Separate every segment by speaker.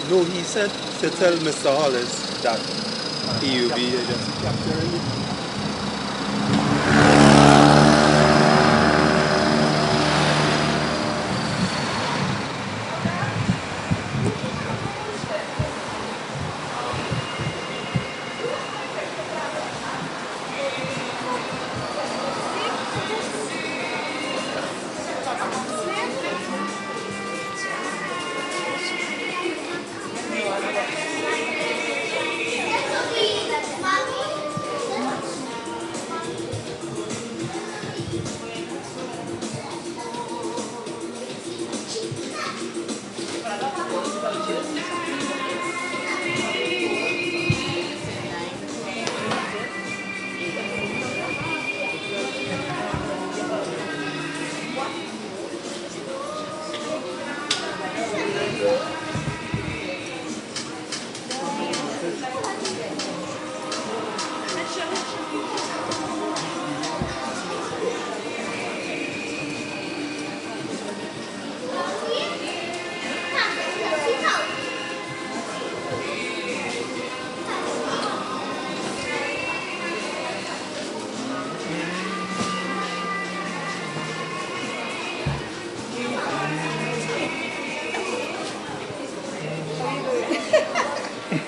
Speaker 1: No, he said to tell Mr. Hollis that he will be just capturing it.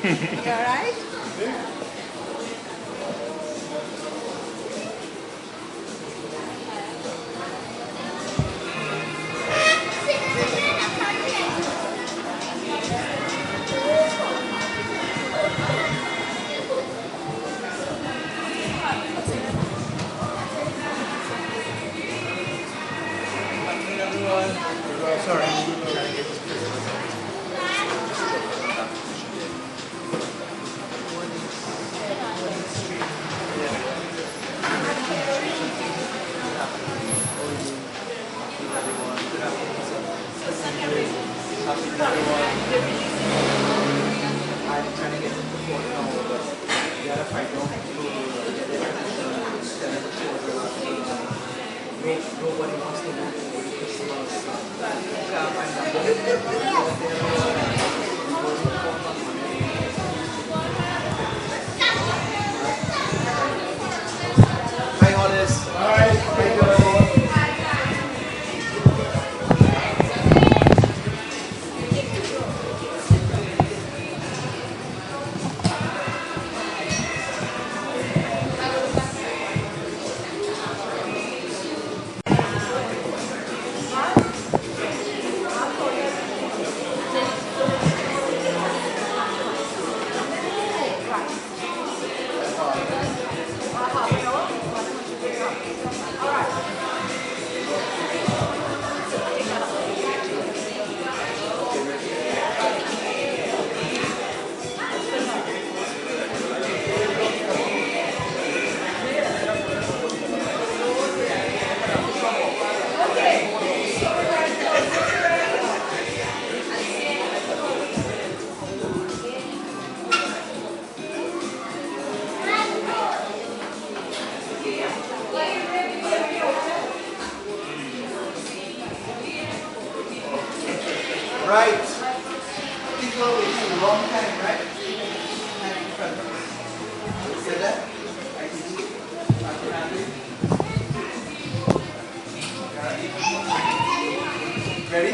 Speaker 2: You alright?
Speaker 3: Hi, Hollis. Hi. How you doing? Right. People waiting a long time, right? See that? Ready?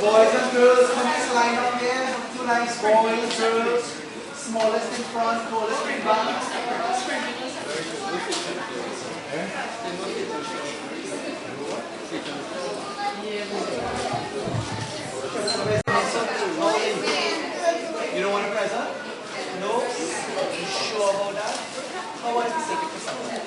Speaker 3: Boys and girls, come this line up here. Two lines, boys, girls. Smallest in front, tallest in back. You don't want a present? No? You sure about that? How was the secret for someone?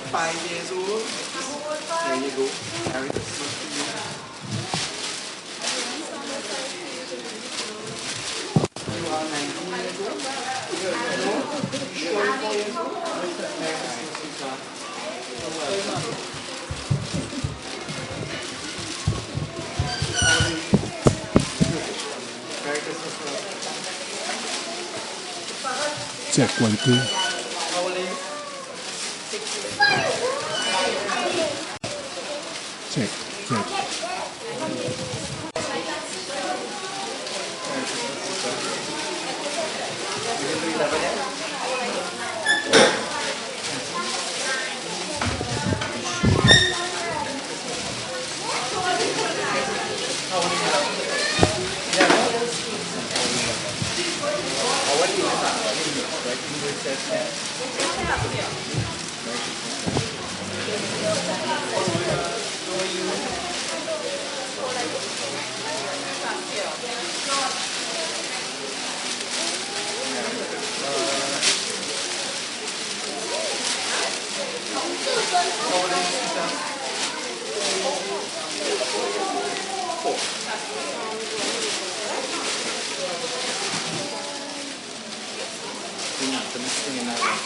Speaker 3: 5 years old. There you go. Merry Christmas to you. You are 19 years old? No? You sure you're 4 years old? Merry Christmas to you, son. You're welcome. Merry Christmas, brother.
Speaker 2: Check 1, 2.
Speaker 3: How old are you?
Speaker 2: Check, check.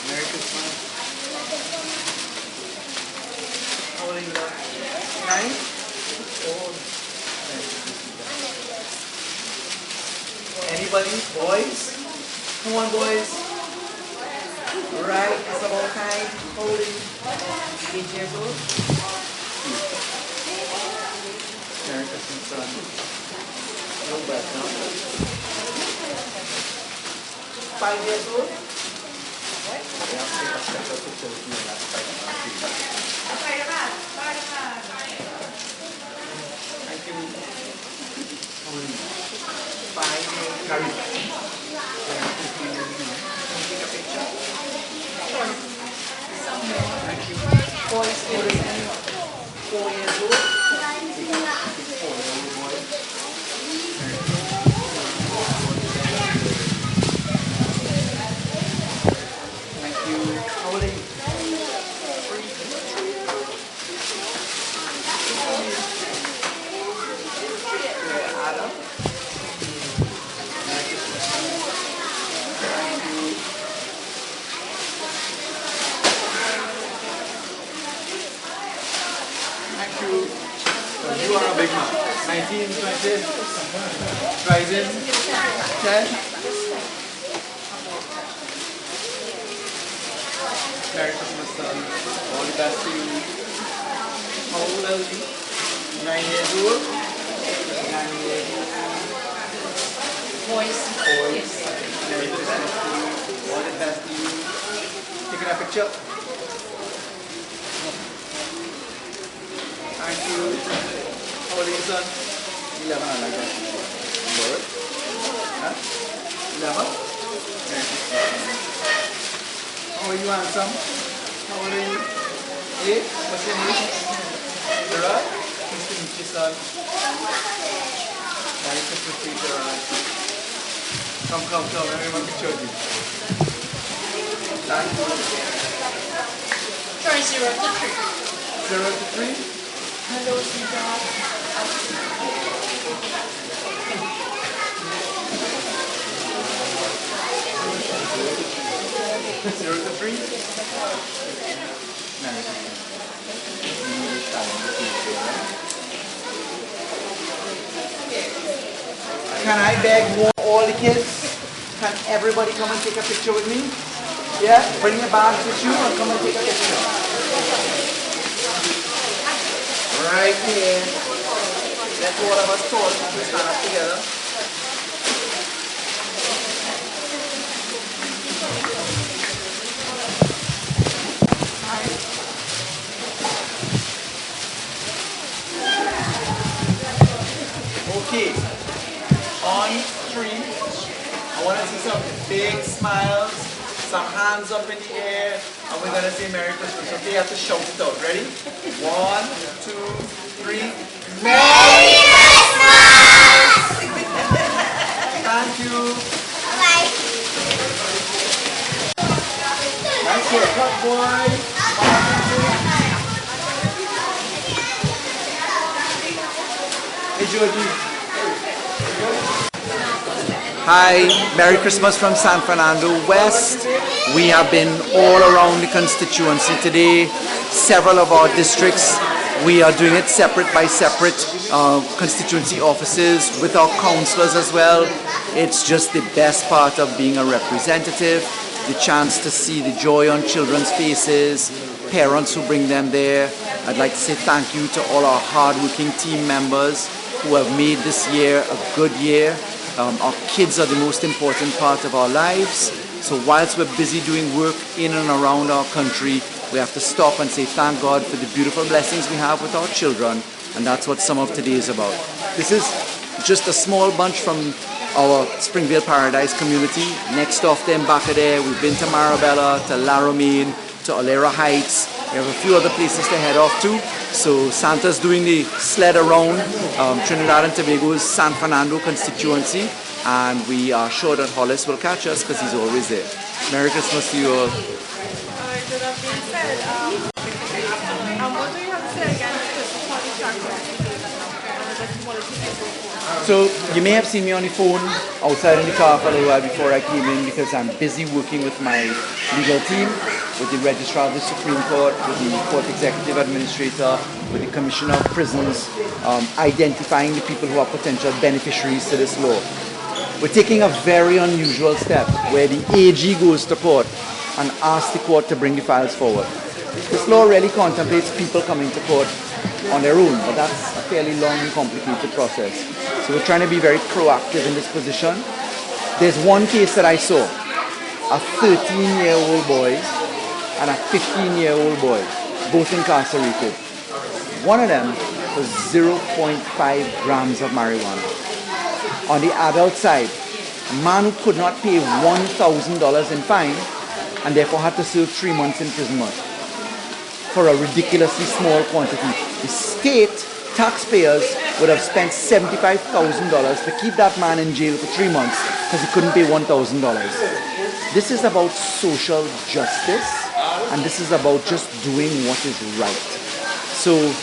Speaker 3: Merry Christmas. How old are you now? 9? Oh. Anybody? Boys? Come on, boys. Right, it's about time. How old are you? 8 years old? Merry Christmas, son. You're welcome. 5 years old? Thank you. 5 years. Carry. Take a picture. Thank you. 4 years old. 4 years old. 4-year-old boy. How old are you? 3. Adam? Thank you. You are a big man. 19, 20. Rising. 10. Merry Christmas, son. All the best to you. How old are you? 9 years old? 9 years old. Boys. Merry Christmas to you. All the best to you. Taking a picture. Thank you. How old are you, son? 11, I like that. Bird? Huh? 11? Merry Christmas. How are you, handsome? How old are you? 8? What's your name? Gerard? Nice to meet you, son. Merry Christmas to you, Gerard. Come. Let me have a picture of you. Thank you.
Speaker 4: Try 0 to 3.
Speaker 3: 0 to 3?
Speaker 4: Hello, sweetheart.
Speaker 3: 0 to 3? Can I beg all the kids? Can everybody come and take a picture with me? Yeah? Bring your bags with you and come and take a picture. Right here. Let's all of us talk. We stand up together. Okay, on 3, I want to see some big smiles, some hands up in the air, and we're going to say Merry Christmas. Okay, you have to shout it out. Ready? 1, 2, 3. Merry Christmas! Thank you.
Speaker 4: Bye.
Speaker 3: Nice haircut, boy. Hey, Georgie. Hi, Merry Christmas from San Fernando West. We have been all around the constituency today. Several of our districts, we are doing it separate by separate constituency offices with our councillors as well. It's just the best part of being a representative, the chance to see the joy on children's faces, parents who bring them there. I'd like to say thank you to all our hard-working team members who have made this year a good year. Our kids are the most important part of our lives. So whilst we're busy doing work in and around our country, we have to stop and say thank God for the beautiful blessings we have with our children. And that's what some of today is about. This is just a small bunch from our Springvale Paradise community. Next off them back of there, we've been to Marabella, to La Romaine, to Olera Heights. We have a few other places to head off to. So Santa's doing the sled around Trinidad and Tobago's San Fernando constituency, and we are sure that Hollis will catch us because he's always there. Merry Christmas to you all.
Speaker 4: Alright, so that being said, what do you have to say against Christmas party tractor?
Speaker 3: So you may have seen me on the phone outside in the car for a little while before I came in because I'm busy working with my legal team, with the Registrar of the Supreme Court, with the Court Executive Administrator, with the Commissioner of Prisons, identifying the people who are potential beneficiaries to this law. We're taking a very unusual step where the AG goes to court and asks the court to bring the files forward. This law really contemplates people coming to court on their own, but that's a fairly long and complicated process. So we're trying to be very proactive in this position. There's one case that I saw, a 13-year-old boy and a 15-year-old boy, both incarcerated. One of them was 0.5 grams of marijuana. On the adult side, a man who could not pay $1,000 in fine and therefore had to serve 3 months imprisonment for a ridiculously small quantity. The state taxpayers would have spent $75,000 to keep that man in jail for 3 months because he couldn't pay $1,000. This is about social justice, and this is about just doing what is right. So,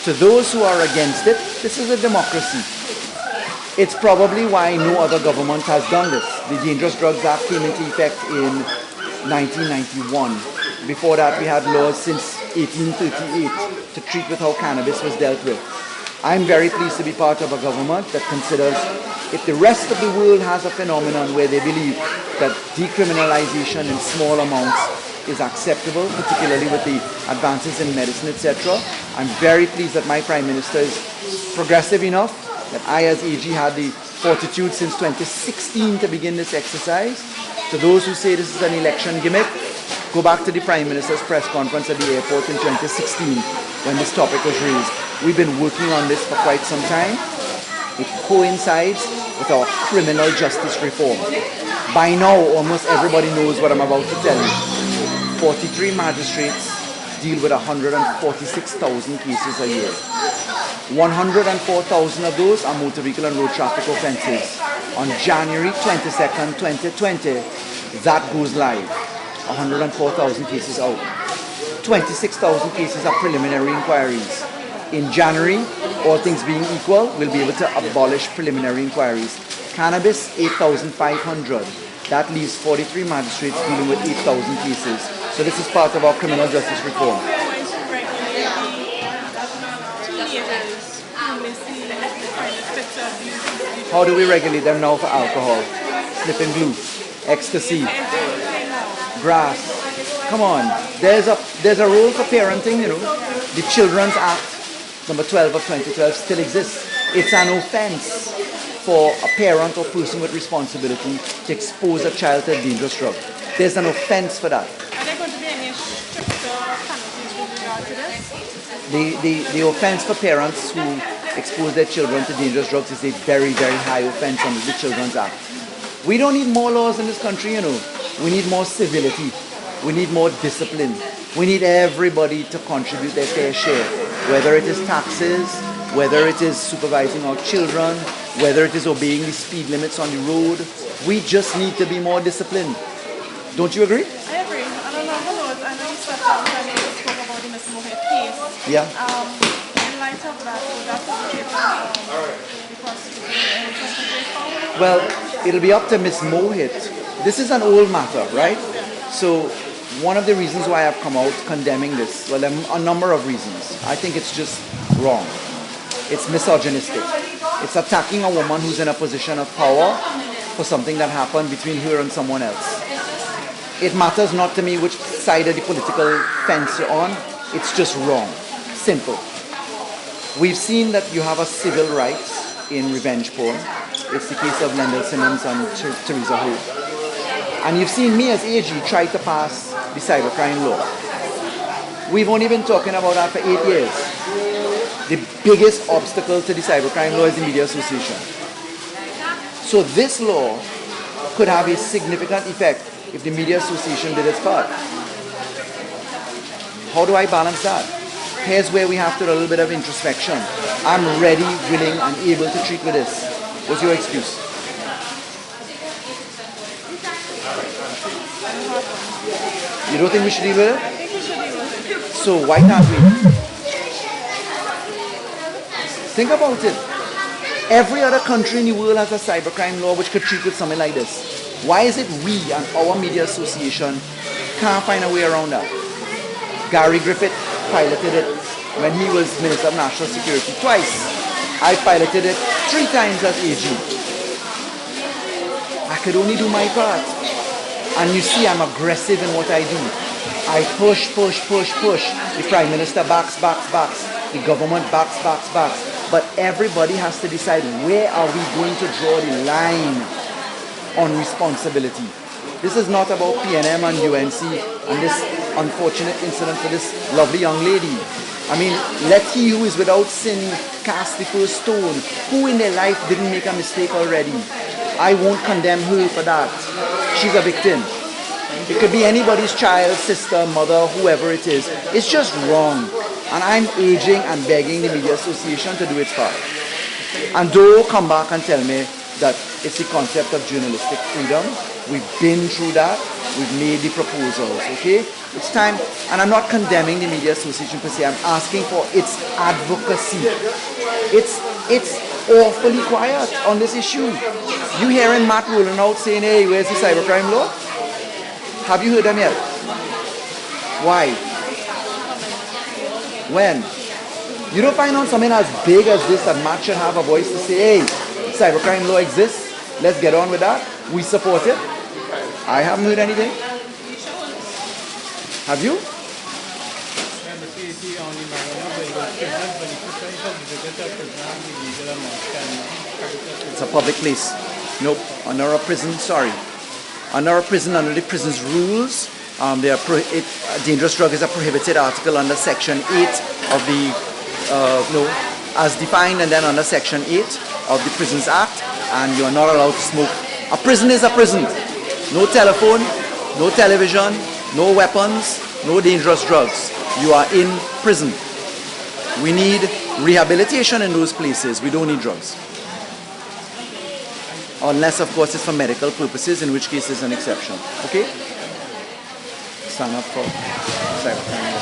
Speaker 3: to those who are against it, this is a democracy. It's probably why no other government has done this. The Dangerous Drugs Act came into effect in 1991. Before that, we had laws since 1838 to treat with how cannabis was dealt with. I'm very pleased to be part of a government that considers if the rest of the world has a phenomenon where they believe that decriminalization in small amounts is acceptable, particularly with the advances in medicine, etc. I'm very pleased that my Prime Minister is progressive enough that I as AG had the fortitude since 2016 to begin this exercise. To those who say this is an election gimmick, go back to the Prime Minister's press conference at the airport in 2016 when this topic was raised. We've been working on this for quite some time. It coincides with our criminal justice reform. By now, almost everybody knows what I'm about to tell you. 43 magistrates deal with 146,000 cases a year. 104,000 of those are motor vehicle and road traffic offences. On January 22nd, 2020, that goes live. 104,000 cases out. 26,000 cases are preliminary inquiries. In January, all things being equal, we'll be able to abolish preliminary inquiries. Cannabis, 8,500. That leaves 43 magistrates dealing with 8,000 cases. So this is part of our criminal justice reform. How do we regulate them now for alcohol? Sniffing glue, ecstasy, grass. Come on, there's a role for parenting, you know. The Children's Act, number 12 of 2012, still exists. It's an offense for a parent or person with responsibility to expose a child to a dangerous drug. There's an offense for that.
Speaker 4: Are there going to be any stricter penalties with regard to this?
Speaker 3: The offense for parents who expose their children to dangerous drugs is a very, very high offense under the Children's Act. We don't need more laws in this country, you know. We need more civility. We need more discipline. We need everybody to contribute their fair share, whether it is taxes, whether it is supervising our children, whether it is obeying the speed limits on the road. We just need to be more disciplined. Don't you agree?
Speaker 4: I agree. I don't know how long. I know you slept out.
Speaker 3: Yeah.
Speaker 4: In light of that, would that be prosecuted in any specific?
Speaker 3: Well, it'll be up to Miss Mohit. This is an old matter, right? So one of the reasons why I've come out condemning this, well, there are a number of reasons. I think it's just wrong. It's misogynistic. It's attacking a woman who's in a position of power for something that happened between her and someone else. It matters not to me which side of the political fence you're on. It's just wrong. Simple. We've seen that you have a civil rights in revenge porn. It's the case of Lendl Simmons and Teresa Ho. And you've seen me as AG try to pass the cybercrime law. We've only been talking about that for 8 years. The biggest obstacle to the cybercrime law is the Media Association. So this law could have a significant effect if the Media Association did its part. How do I balance that? Here's where we have to do a little bit of introspection. I'm ready, willing, and able to treat with this. What's your excuse? You don't think we should deal with it?
Speaker 4: I think we should deal with it.
Speaker 3: So why can't we? Think about it. Every other country in the world has a cybercrime law which could treat with something like this. Why is it we and our media association can't find a way around that? Gary Griffith piloted it when he was Minister of National Security twice. I piloted it 3 times as AG. I could only do my part. And you see I'm aggressive in what I do. I push. The Prime Minister backs. The government backs. But everybody has to decide, where are we going to draw the line on responsibility? This is not about PNM and UNC and this unfortunate incident for this lovely young lady. I mean, let he who is without sin cast the first stone. Who in their life didn't make a mistake already? I won't condemn her for that. She's a victim. It could be anybody's child, sister, mother, whoever it is. It's just wrong. And I'm urging and begging the Media Association to do its part. And don't come back and tell me that it's the concept of journalistic freedom. We've been through that. We've made the proposals, okay? It's time, and I'm not condemning the Media Association per se. I'm asking for its advocacy. It's awfully quiet on this issue. You hearing Matt rolling out saying, hey, where's the cybercrime law? Have you heard them yet? Why? When? You don't find out something as big as this that Matt should have a voice to say, hey, cybercrime law exists. Let's get on with that. We support it. I haven't heard anything. Have you? It's a public place. Nope. Under a prison, sorry. Under a prison, under the prison's rules, a dangerous drug is a prohibited article under Section 8 of the, as defined, and then under Section 8 of the Prisons Act, and you are not allowed to smoke. A prison is a prison. No telephone, no television, no weapons, no dangerous drugs. You are in prison. We need rehabilitation in those places. We don't need drugs. Unless, of course, it's for medical purposes, in which case it's an exception. Okay? Stand up for cybercrime.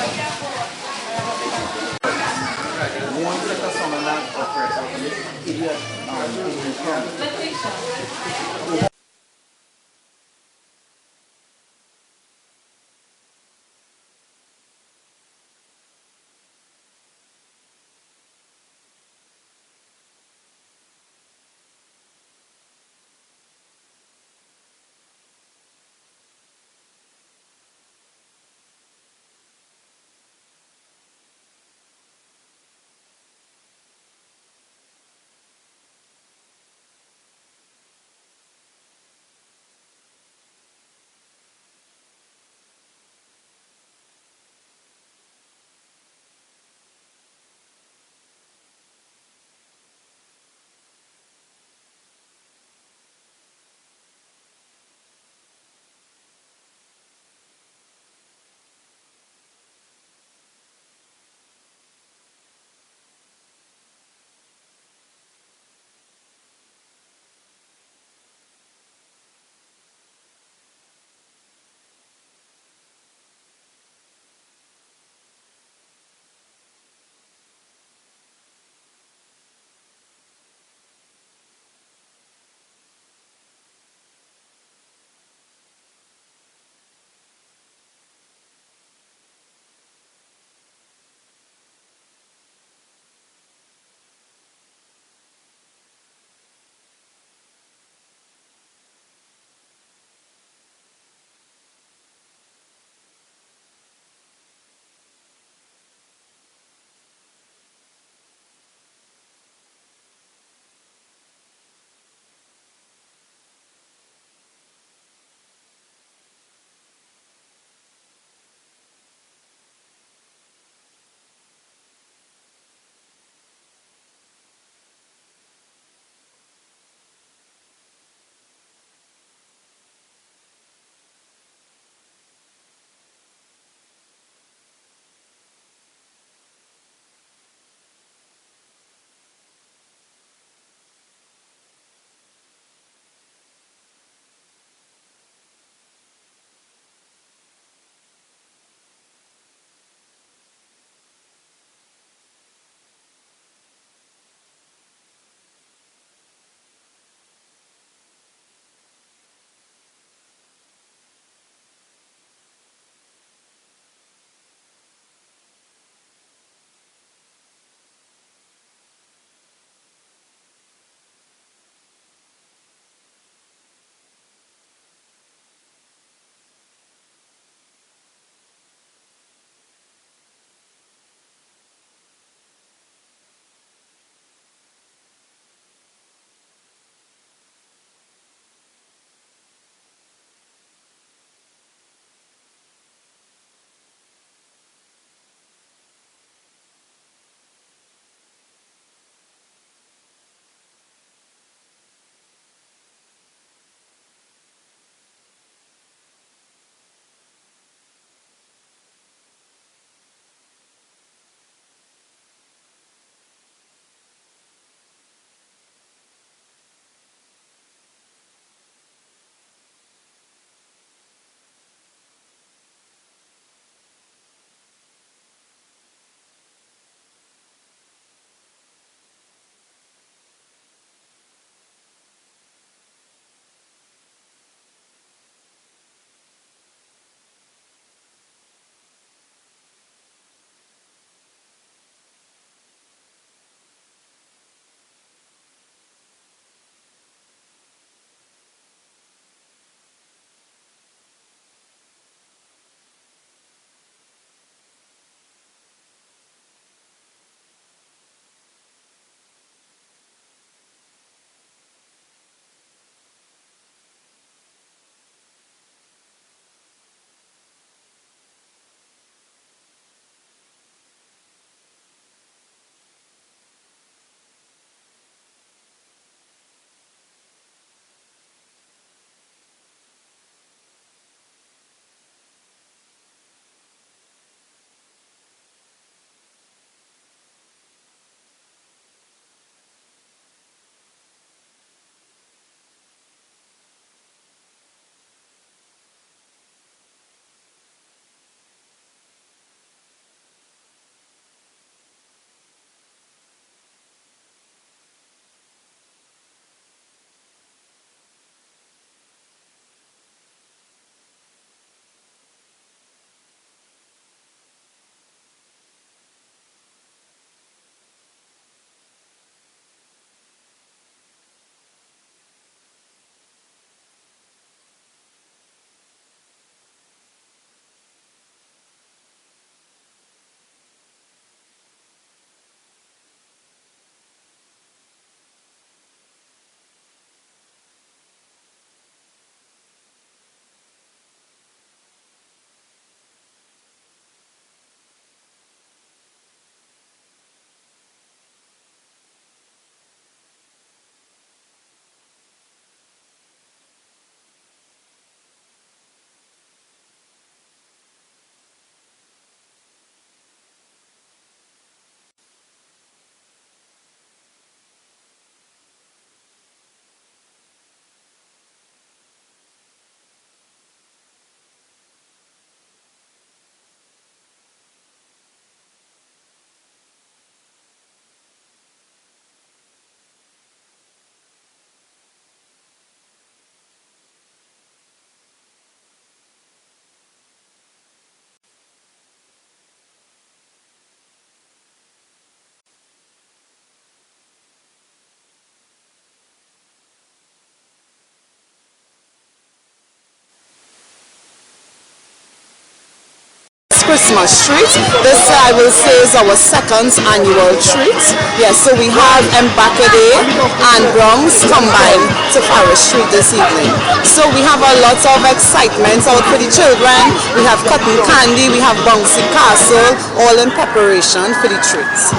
Speaker 5: Christmas treat. This I will say is our second annual treat. Yes, so we have Mbakade and Bronx combined to Faris treat this evening. So we have a lot of excitement out for the children. We have cotton candy, we have bouncy castle, all in preparation for the treats.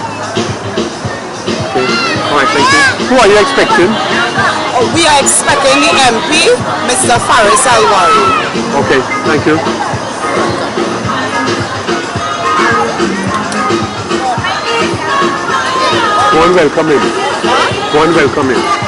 Speaker 2: Okay. All right, thank you. Who are you expecting?
Speaker 5: We are expecting the MP, Mr. Faris Alwari.
Speaker 2: Okay, thank you. One welcome in. One welcome in.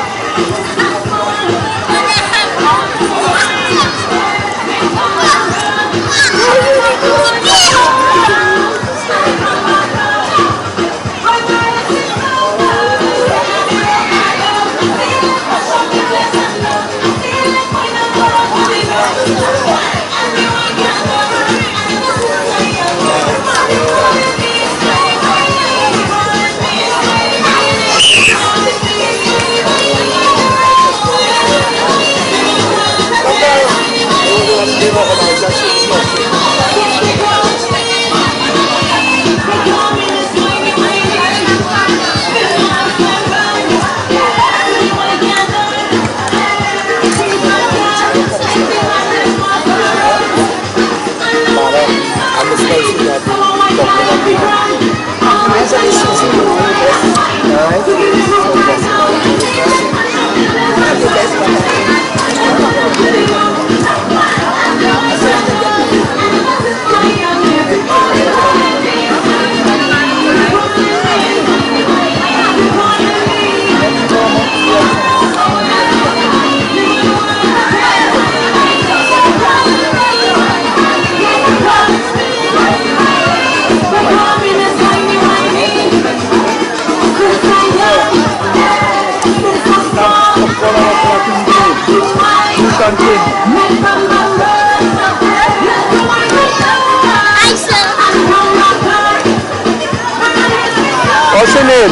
Speaker 6: What's your name?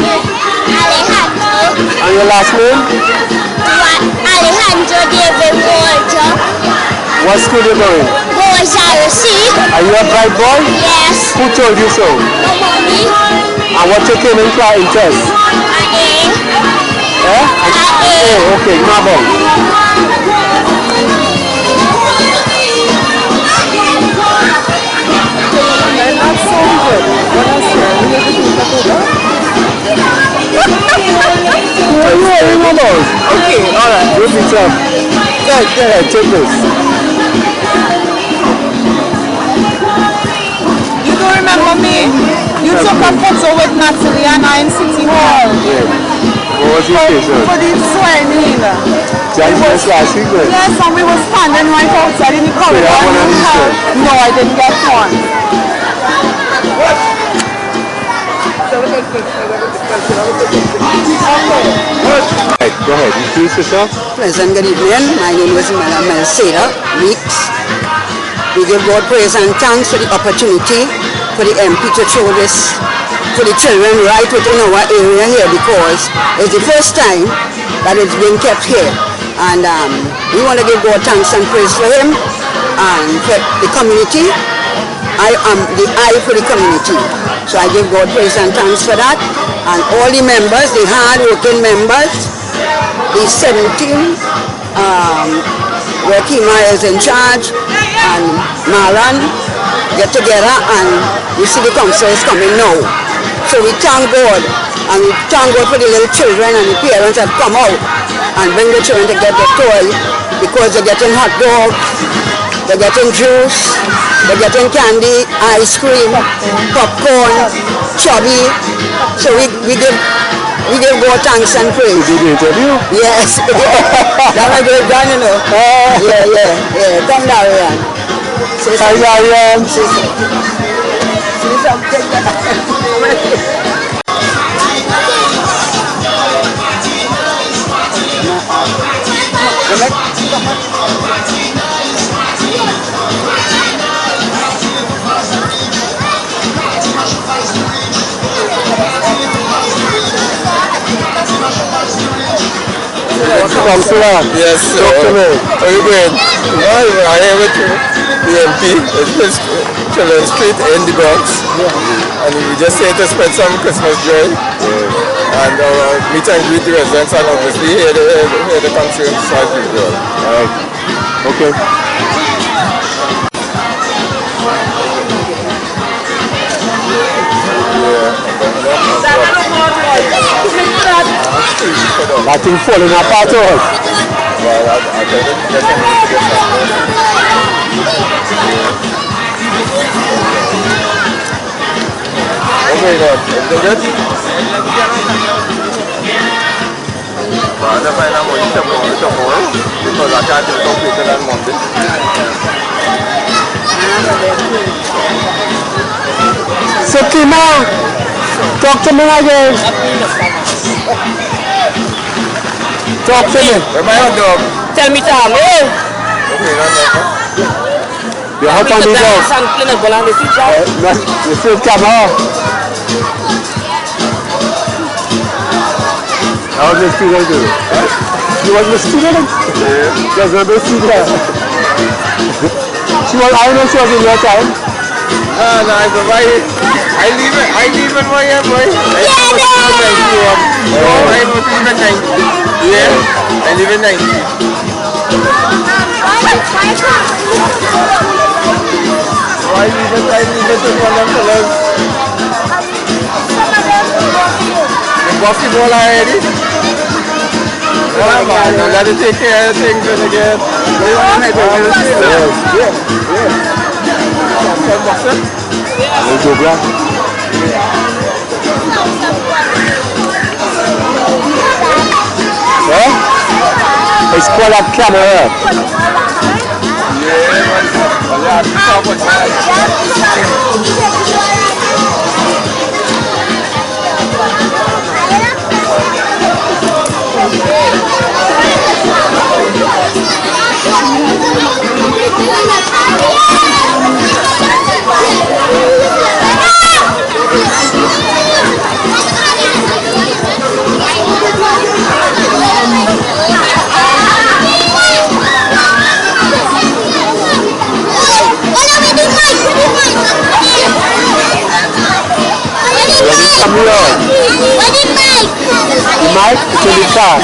Speaker 2: Alejandro.
Speaker 6: And your last name?
Speaker 2: Alejandro David Walter.
Speaker 6: What school you going?
Speaker 2: Boys RC.
Speaker 6: Are you a bright boy?
Speaker 2: Yes.
Speaker 6: Who told you so?
Speaker 2: My mommy.
Speaker 6: And what you came in class in test? Eh? Oh, okay, Mabon.
Speaker 5: Okay, alright.
Speaker 6: Good job. Good, take this.
Speaker 5: You don't remember me? You took a photo with Natalie and I in City Hall.
Speaker 6: Yeah. What was your case?
Speaker 5: For the swearing.
Speaker 6: Just last week, then?
Speaker 5: Yes, and we were standing right outside in the corridor.
Speaker 6: you have one on this shirt?
Speaker 5: No, I didn't get one.
Speaker 6: Right, go ahead. Introduce yourself.
Speaker 7: Pleasant good evening. My name is Madam Melceda Weeks. We give God praise and thanks for the opportunity for the MP to show this for the children right within our area here, because it's the first time that it's been kept here. And we want to give God thanks and praise for him and for the community. I am the eye for the community. So I give God praise and thanks for that. And all the members, the hard-working members, the 17, where Kima is in charge, and Maran get together, and you see the council is coming now. So we thank God, and we thank God for the little children and the parents that come out and bring the children to get the toy, because they're getting hot dogs, they're getting juice, they're getting candy, ice cream, popcorn, chubby. So we give God thanks and praise.
Speaker 6: Did you interview?
Speaker 7: Yes. That's my great grand, you know. Yeah. Come down here.
Speaker 6: Hi, Mariam.
Speaker 1: Yes, sir.
Speaker 6: Talk to me.
Speaker 1: How are you doing? I am with you.
Speaker 8: the MP, Children's Street in the Bronx. And we just here to spread some Christmas joy. And meet and greet the residents and obviously hear the concerns as usual.
Speaker 6: Alright. Okay.
Speaker 2: That thing falling apart or what?
Speaker 8: Well, I didn't get anything to get okay, God. Everything good? Well, I never find out what you tomorrow because I can't do it completed on Monday.
Speaker 2: So Kima, talk to me again. Talk to me.
Speaker 8: Where my hot dog?
Speaker 9: Tell me Tom, eh?
Speaker 8: Okay,
Speaker 2: You're hot on the dog. You feel camera. How was the student doing? You was the student?
Speaker 8: Yeah.
Speaker 2: There's no student. She was, I don't know she was in your time.
Speaker 8: No, I leave it for you, boy. I live in 90. I leave it to one of them fellas. The basketball already? Oh man, don't let it take care of things when again.
Speaker 2: It's called a camera. Come here. The mic is in the car.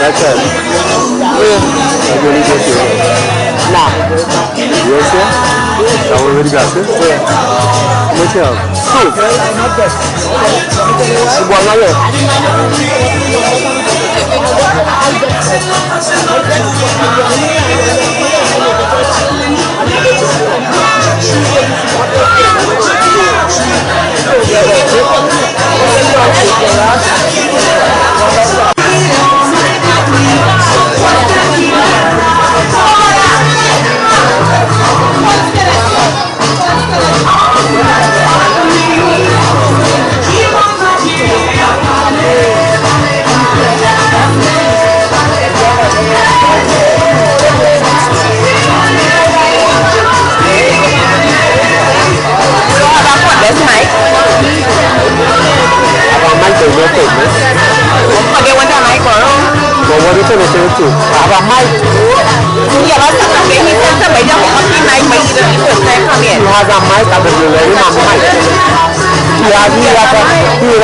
Speaker 6: That's it. I'm going to get you.
Speaker 2: Nah.
Speaker 6: You okay? That already got it? Yeah. How much you have? Two. One more.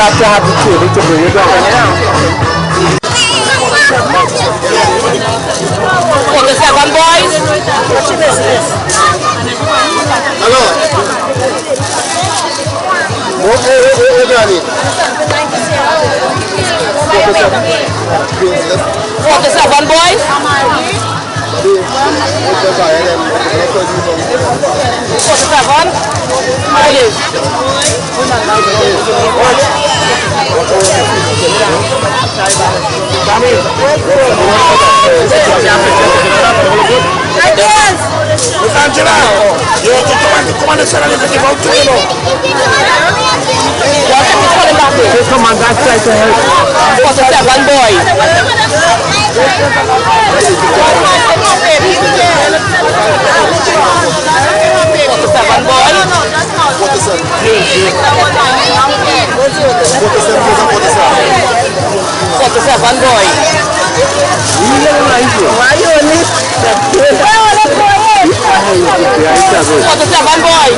Speaker 6: To have the table to bring it down.
Speaker 2: Okay, seven boys.
Speaker 6: Hello. What do I need?
Speaker 2: 47 boys. 47.
Speaker 9: Angela, you have to come and say anything about you.
Speaker 2: Come on, guys, try to help. 47 boys. 47 boys. 47 boys. Why you on this? 47 boys.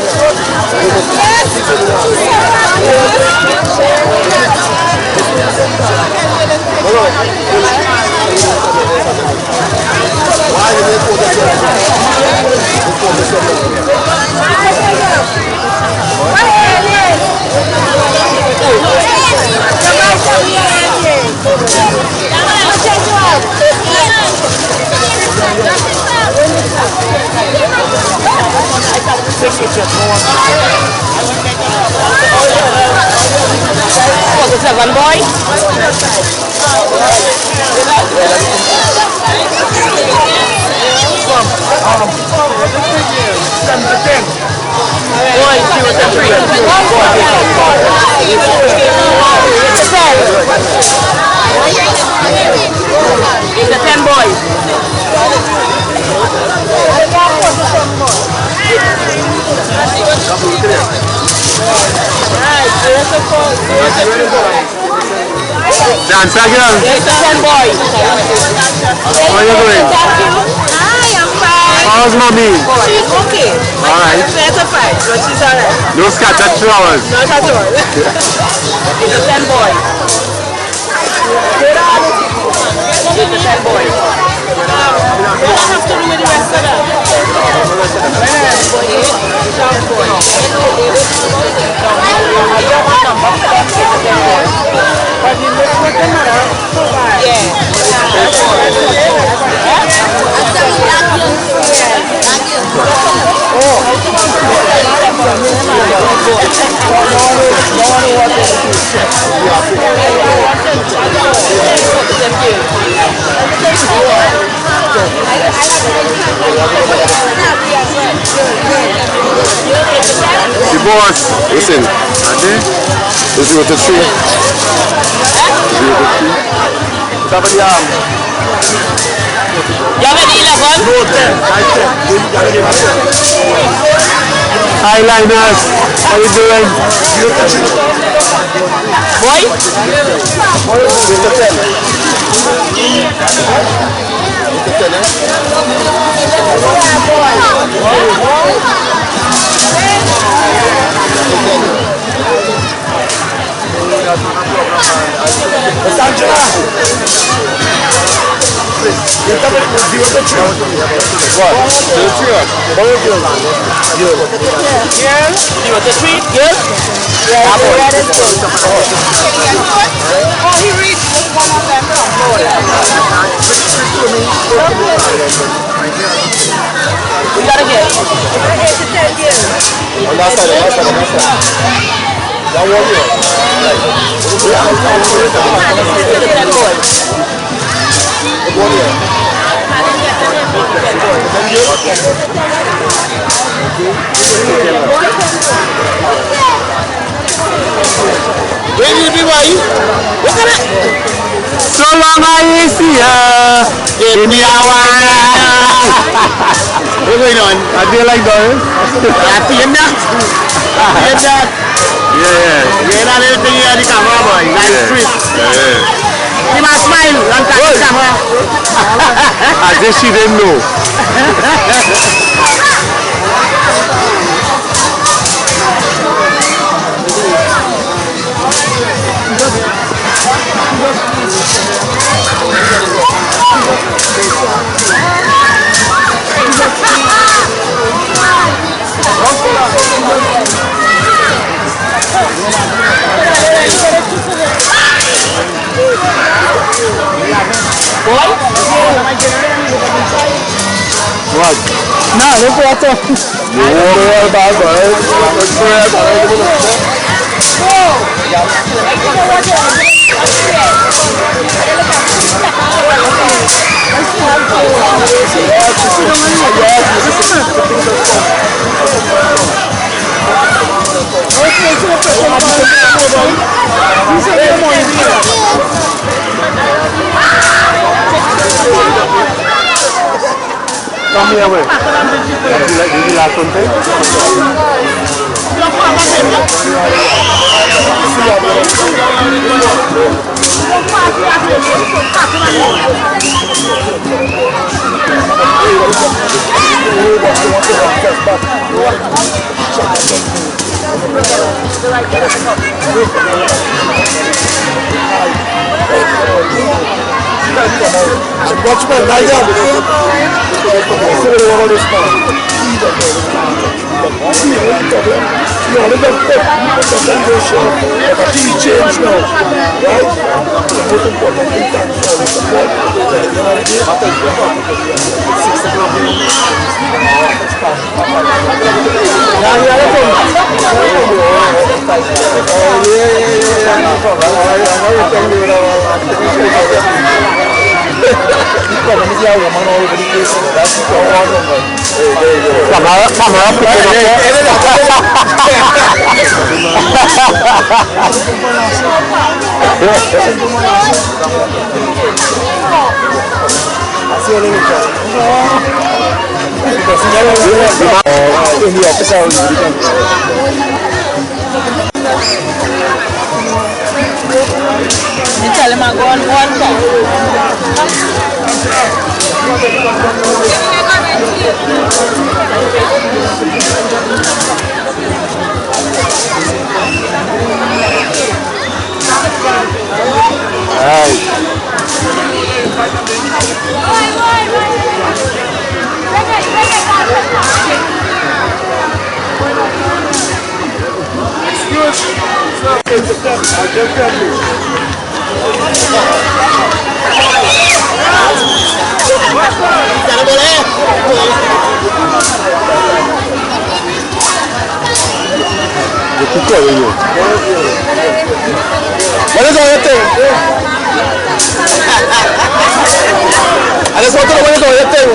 Speaker 2: Seven boys. It's the 10 boys.
Speaker 6: Dance again.
Speaker 2: It's the 10 boys.
Speaker 6: How are you doing?
Speaker 2: Hi, I'm fine.
Speaker 6: How's mommy?
Speaker 2: She's okay.
Speaker 6: Alright.
Speaker 2: Certified, but she's alright.
Speaker 6: No scattered flowers.
Speaker 2: Not at all. It's the 10 boys. It's the 10 boys. What do I have to do with the rest of that?
Speaker 6: The boss, listen. Is it with the tree? Somebody arm.
Speaker 2: You have any 11?
Speaker 6: No, 10. Highliners, how you doing?
Speaker 2: Boy?
Speaker 9: Angela.
Speaker 2: Oh, he reached one of them. We gotta get 8 to 10 years.
Speaker 8: On that side. That one here.
Speaker 9: Where you be, boy? Look at it. So long I see ya. Give me a one. What's going on? I feel like Doris. I feel that. Yeah. You're not everything here at the camera, boy. Nice street. Yeah. You must smile and touch the camera. As if she didn't know. What? No, look what the... Come here, wait. Did you last one thing?
Speaker 8: Watch my night out. Camera
Speaker 2: You tell him I go on one time.
Speaker 8: What is all that thing? I just want to know what is all that thing.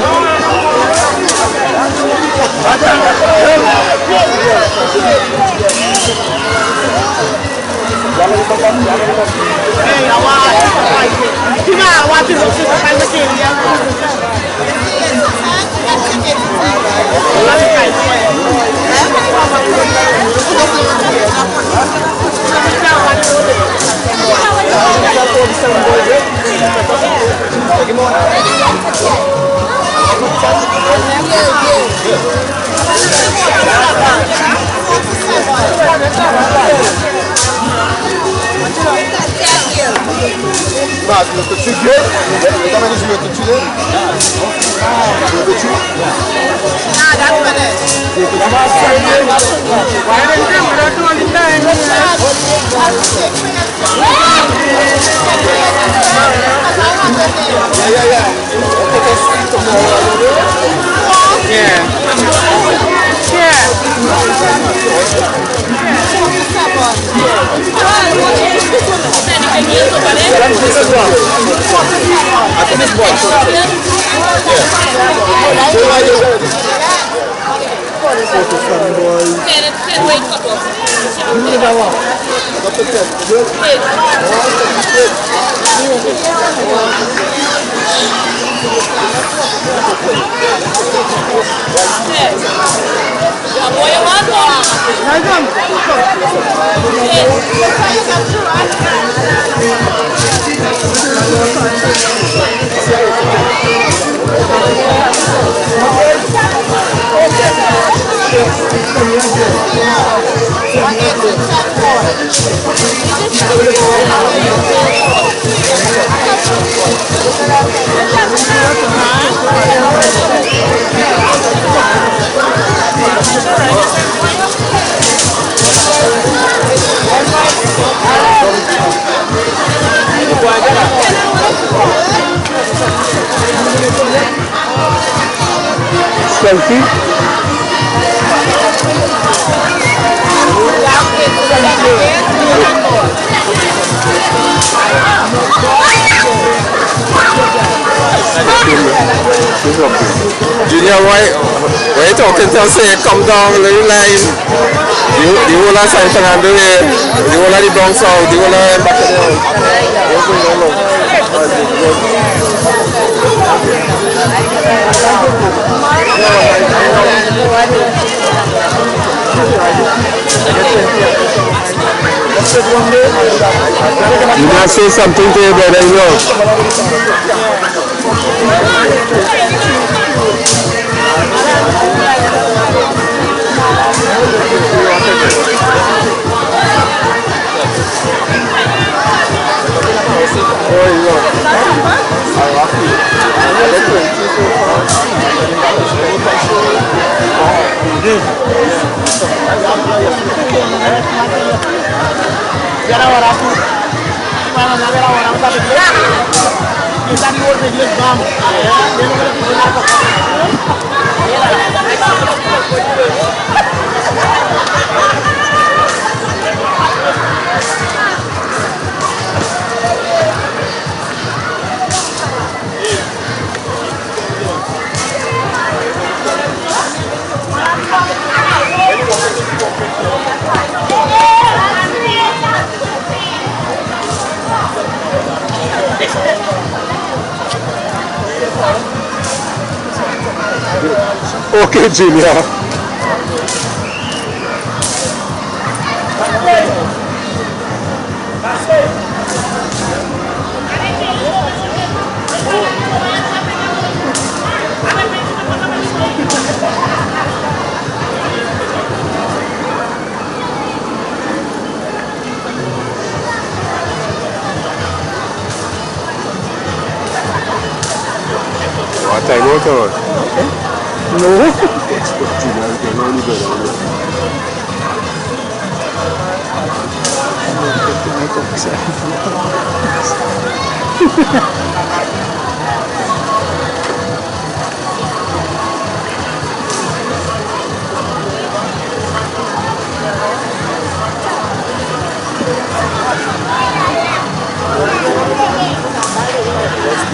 Speaker 8: Mas, le petit gueule, le tamanho de le petit gueule. Le petit.
Speaker 2: Ah, that's
Speaker 6: Selfie.
Speaker 8: Junior, why you talking to say come down the line? The whole of San Fernando here, the whole of the Bronx South, the whole of back of
Speaker 6: You want to say something to your brother-in-law? Okay, Junior.
Speaker 8: What time out on?
Speaker 6: No.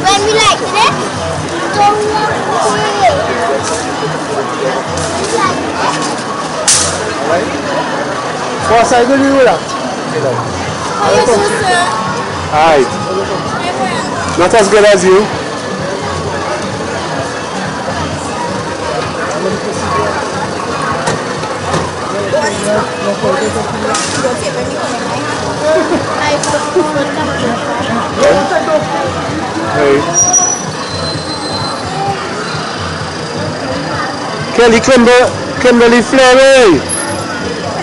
Speaker 10: When we like it,
Speaker 6: What's I going to do that? Alright. Not as good as you. Hey. Kelly Kimberly Fleury.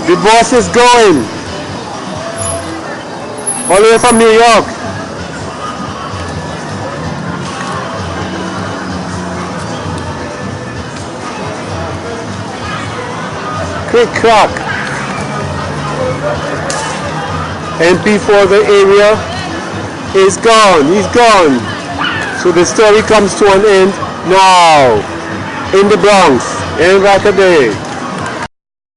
Speaker 6: The boss is going. All the way from New York. Quick crack. MP for the area is gone. He's gone. So the story comes to an end now. In the Bronx, in Rackadee.